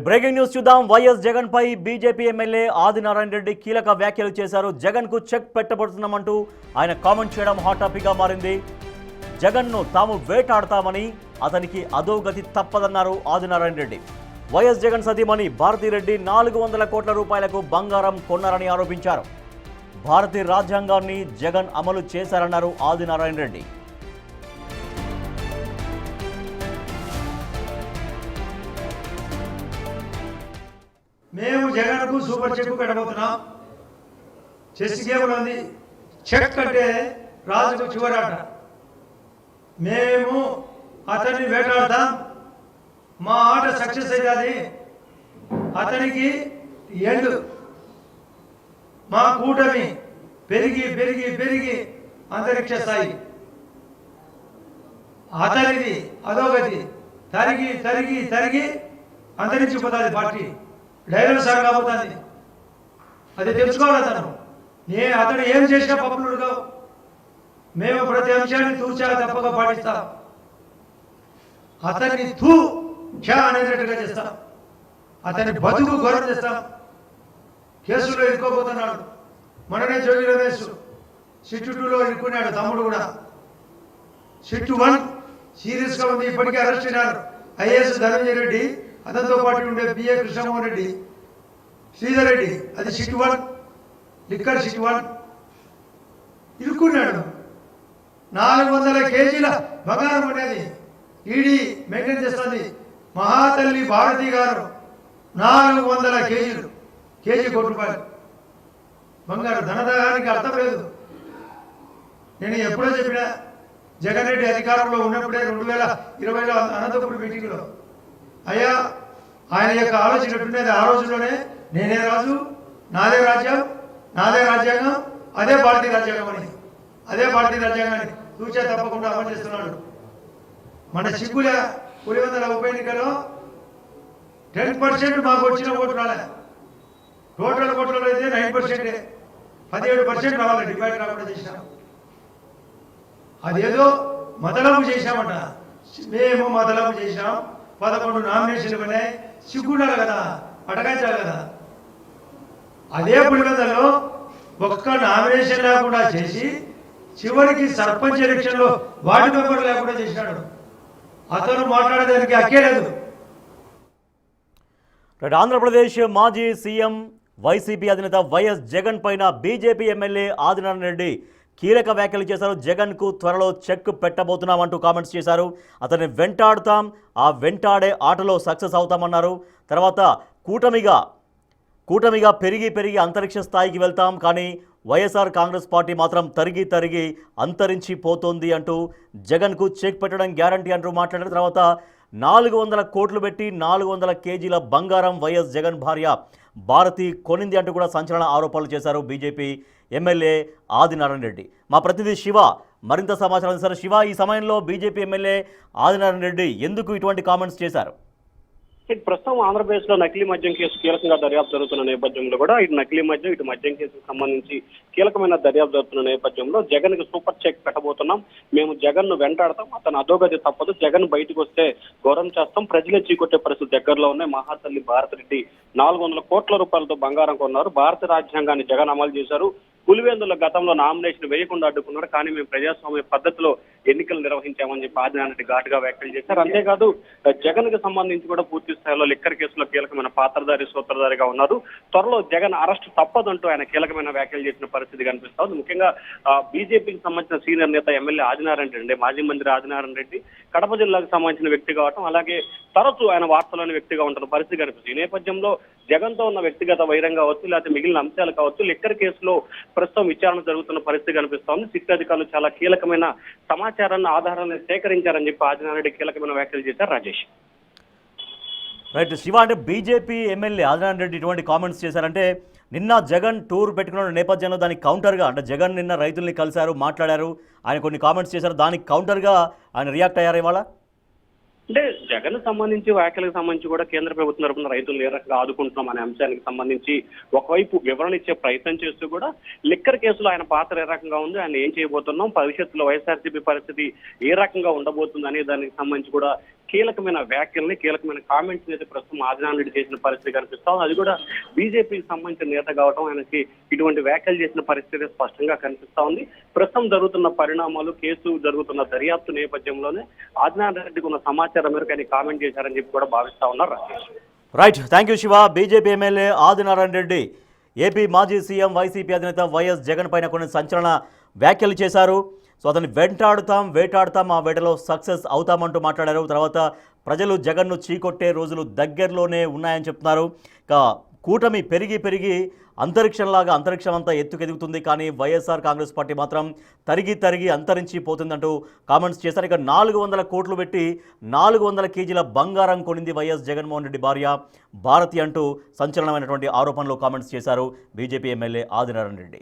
Breaking news చూద్దాం. YS Jagan పై BJP MLA Adinarayana Reddy కీలక వ్యాఖ్యలు చేశారు. జగన్ కు చెక్ పెట్టబడుతున్నామంటూ ఆయన కామెంట్ చేయడం హాట్ టాపిక్ గా మారింది. జగన్ ను తాము వేటాడతామని, అతనికి అధోగతి తప్పదన్నారు ఆదినారాయణ రెడ్డి. వైఎస్ జగన్ సతీమణి భారతిరెడ్డి 400 కోట్ల రూపాయలకు బంగారం కొన్నారని ఆరోపించారు. భారతీయ రాజ్యాంగాన్ని జగన్ అమలు చేశారన్నారు ఆదినారాయణ రెడ్డి. మేము జగన్కు సూపర్ చెక్ పెట్టబోతున్నాం. చెస్ గేమ్లో ఉంది. చెక్ అంటే రాజుకు చివరాట. మేము అతన్ని వేటాడతాం. మా ఆట సక్సెస్ అయ్యాలి. అతనికి ఎండ్. మా కూటమి పెరిగి పెరిగి పెరిగి అంతరిక్ష స్థాయి. అతనిది అధోగతి. తరిగి తరిగి తరిగి అంతరించిపోతుంది పార్టీ. డైరెక్ట్ సార్ కాబోతుంది. అది తెలుసుకోవాలి. అతను ఏం చేసినా పప్పులుగా మేము ప్రతి అంశాన్ని తూచా తప్పగా పాటిస్తాం. అతన్ని తూ ఖ్యా అనేటట్టుగా చేస్తాం. అతని బతుకు ఘోరం చేస్తాం. కేసులో ఇరుక్కోబోతున్నాడు. మననే జోగి రమేష్ సిట్టు 2లో ఇరుక్కున్నాడు. తమ్ముడు కూడా సిట్టు 1 సీరియస్గా ఉంది. ఇప్పటికే అరెస్ట్ అయినారు. ఐఏఎస్ ధనంజయ రెడ్డి, అతనితో పాటు ఉండే బిఏ కృష్ణమోహన్ రెడ్డి, శ్రీధర్ రెడ్డి. అది సిట్ 1, లిక్కర్ సిట్ 1 ఇరుక్కున్నాడు. 400 కేజీల బంగారం అనేది ఈడీ మెయింటైన్ చేస్తుంది. మహాతల్లి భారతి గారు 400 కేజీలు, కేజీ ₹1 బంగారు. ధనదానికి అర్థం లేదు. నేను ఎప్పుడో చెప్పినా, జగన్ రెడ్డి అధికారంలో ఉన్నప్పుడే 2020లో అనంతపురం మీటింగ్లో, అయ్యా ఆయన యొక్క ఆలోచన ఎట్టుండేది, ఆ రోజుల్లోనే నేనే రాజు, నాదే రాజ్యం, నాదే రాజ్యాంగం, అదే భారతీయ రాజ్యాంగం అని, అదే భారతీయ రాజ్యాంగాన్ని తూచా తప్పకుండా అమలు చేస్తున్నాడు. మన సిగ్గుల పులివెందుల ఉప ఎన్నికల్లో 10% మాకు వచ్చిన ఓటు రాలే. టోటల్ ఓట్లలో అయితే 9%, 17% రావాలి. డివైడ్ రాకుండా చేశాం. అదేదో మతలము చేశామట. మేము మతలము చేశాం. 11 నామినేషన్లు ఉన్నాయి. సిగ్గుండాలి కదా, అడగాచాలి కదా. అదే పులివెందులలో ఒక్క నామినేషన్ లేకుండా చేసి చివరికి సర్పంచ్ ఎలక్షన్లో వార్డు మెంబర్ లేకుండా చేసినాడు. అతను మాట్లాడేదానికి అక్కేలేదు. ఆంధ్రప్రదేశ్ మాజీ సీఎం వైసీపీ అధినేత వైఎస్ జగన్ పైన బీజేపీ ఎమ్మెల్యే ఆదినారాయణ రెడ్డి కీలక వ్యాఖ్యలు చేశారు. జగన్ కు త్వరలో చెక్ పెట్టబోతున్నామంటూ కామెంట్స్ చేశారు. అతన్ని వెంటాడుతాం, ఆ వెంటాడే ఆటలో సక్సెస్ అవుతామన్నారు. తర్వాత కూటమిగా పెరిగి పెరిగి అంతరిక్ష స్థాయికి వెళ్తాం, కానీ వైఎస్ఆర్ కాంగ్రెస్ పార్టీ మాత్రం తరిగి తరిగి అంతరించిపోతోంది అంటూ జగన్కు చెక్ పెట్టడం గ్యారంటీ అంటూ మాట్లాడిన తర్వాత 400 కోట్లు పెట్టి 400 కేజీల బంగారం వైఎస్ జగన్ భార్య భారతి కొనింది అంటూ కూడా సంచలన ఆరోపణలు చేశారు బీజేపీ ఎమ్మెల్యే ఆదినారాయణ రెడ్డి. మా ప్రతినిధి శివ మరింత సమాచారం ఇస్తారు. శివ, ఈ సమయంలో బీజేపీ ఎమ్మెల్యే ఆదినారాయణ రెడ్డి ఎందుకు ఇటువంటి కామెంట్స్ చేశారు? ప్రస్తుతం ఆంధ్రప్రదేశ్ లో నకిలీ మద్యం కేసు కీలకంగా దర్యాప్తు జరుగుతున్న నేపథ్యంలో కూడా ఇటు నకిలీ మద్యం, ఇటు మద్యం కేసుకు సంబంధించి కీలకమైన దర్యాప్తు జరుగుతున్న నేపథ్యంలో జగన్ కి సూపర్ చెక్ పెట్టబోతున్నాం. మేము జగన్ ను వెంటాడతాం, అతను అధోగతి తప్పదు, జగన్ బయటకు వస్తే ఘోరం చేస్తాం, ప్రజలే చీకొట్టే పరిస్థితి దగ్గరలో ఉన్నాయి. మహాతల్లి భారతిరెడ్డి 400 కోట్ల రూపాయలతో బంగారం కొన్నారు. భారత రాజ్యాంగాన్ని జగన్ అమలు చేశారు. పులివెందుల గతంలో నామినేషన్ వేయకుండా అడ్డుకున్నారు, కానీ మేము ప్రజాస్వామ్య పద్ధతిలో ఎన్నికలు నిర్వహించామని చెప్పి ఆదినారాయణ రెడ్డి ఘాటుగా వ్యాఖ్యలు చేశారు. అంతేకాదు జగన్ కి సంబంధించి కూడా పూర్తి స్థాయిలో లిక్కర్ కేసులో కీలకమైన పాత్రధారి, సూత్రధారిగా ఉన్నారు. త్వరలో జగన్ అరెస్ట్ తప్పదంటూ ఆయన కీలకమైన వ్యాఖ్యలు చేసిన పరిస్థితి కనిపిస్తుంది. ముఖ్యంగా బీజేపీకి సంబంధించిన సీనియర్ నేత ఎమ్మెల్యే ఆదినారాయణ రెడ్డి, మాజీ మంత్రి ఆదినారాయణ రెడ్డి కడప జిల్లాకు సంబంధించిన వ్యక్తి కావటం, అలాగే తరచూ ఆయన వార్తలోని వ్యక్తిగా ఉంటున్న పరిస్థితి కనిపిస్తుంది. ఈ నేపథ్యంలో జగన్ తో ఉన్న వ్యక్తిగత వైరం కావచ్చు, లేకపోతే మిగిలిన అంశాలు కావచ్చు, లిక్కర్ కేసులో ప్రస్తుతం విచారణ జరుగుతున్న పరిస్థితి కనిపిస్తోంది. సిట్ అధికారులు చాలా కీలకమైన సమాచారాన్ని, ఆధారాలను సేకరించారని చెప్పి ఆదినారాయణ రెడ్డి కీలకమైన వ్యాఖ్యలు చేశారు. రాజేష్ రైట్ శివ, అంటే బీజేపీ ఎమ్మెల్యే ఆదినారాయణ రెడ్డి ఇటువంటి కామెంట్స్ చేశారంటే నిన్న జగన్ టూర్ పెట్టుకున్న నేపథ్యంలో దానికి కౌంటర్గా, అంటే జగన్ నిన్న రైతుల్ని కలిశారు, మాట్లాడారు, ఆయన కొన్ని కామెంట్స్ చేశారు, దానికి కౌంటర్గా ఆయన రియాక్ట్ అయ్యారు ఇవాళ. అంటే జగన్ సంబంధించి వ్యాఖ్యలకు సంబంధించి కూడా కేంద్ర ప్రభుత్వం తరపున రైతులు ఏ రకంగా ఆదుకుంటున్నాం అనే అంశానికి సంబంధించి ఒకవైపు వివరణ ఇచ్చే ప్రయత్నం చేస్తూ కూడా లిక్కర్ కేసులో ఆయన పాత్ర ఏ రకంగా ఉంది, ఆయన ఏం చేయబోతున్నాం, భవిష్యత్తులో వైఎస్ఆర్సీపీ పరిస్థితి ఏ రకంగా ఉండబోతుంది అనే దానికి సంబంధించి కూడా కీలకమైన వ్యాఖ్యల్ని కీలకమైన కామెంట్స్ అయితే ప్రస్తుతం ఆదినారాయణ రెడ్డి చేసిన పరిస్థితి కనిపిస్తా ఉంది. అది కూడా బీజేపీకి సంబంధించిన నేత కావడం ఆయనకి ఇటువంటి వ్యాఖ్యలు చేసిన పరిస్థితి స్పష్టంగా కనిపిస్తా ఉంది. ప్రస్తుతం జరుగుతున్న పరిణామాలు, కేసు జరుగుతున్న దర్యాప్తు నేపథ్యంలోనే ఆదినారాయణ రెడ్డికి ఉన్న సమాచారం మేరకు ఆయన కామెంట్ చేశారని చెప్పి కూడా భావిస్తా ఉన్నారు. Rakesh right, thank you Shiva. BJP MLA Adinarayana Reddy AP మాజీ సీఎం వైసీపీ అధినేత వైఎస్ జగన్ పైన కొన్ని సంచలన వ్యాఖ్యలు చేశారు. సో అతన్ని వేటాడుతాం, ఆ వేటలో సక్సెస్ అవుతామంటూ మాట్లాడారు. తర్వాత ప్రజలు జగన్ను చీకొట్టే రోజులు దగ్గరలోనే ఉన్నాయని చెప్తున్నారు. ఇక కూటమి పెరిగి అంతరిక్షం అంతా ఎత్తుకెదుగుతుంది, కానీ వైఎస్ఆర్ కాంగ్రెస్ పార్టీ మాత్రం తరిగి అంతరించిపోతుందంటూ కామెంట్స్ చేశారు. ఇక 400 కోట్లు పెట్టి 400 కేజీల బంగారం కొనింది వైఎస్ జగన్మోహన్ రెడ్డి భార్య భారతి అంటూ సంచలనమైనటువంటి ఆరోపణలు కామెంట్స్ చేశారు బీజేపీ ఎమ్మెల్యే ఆదినారాయణ రెడ్డి.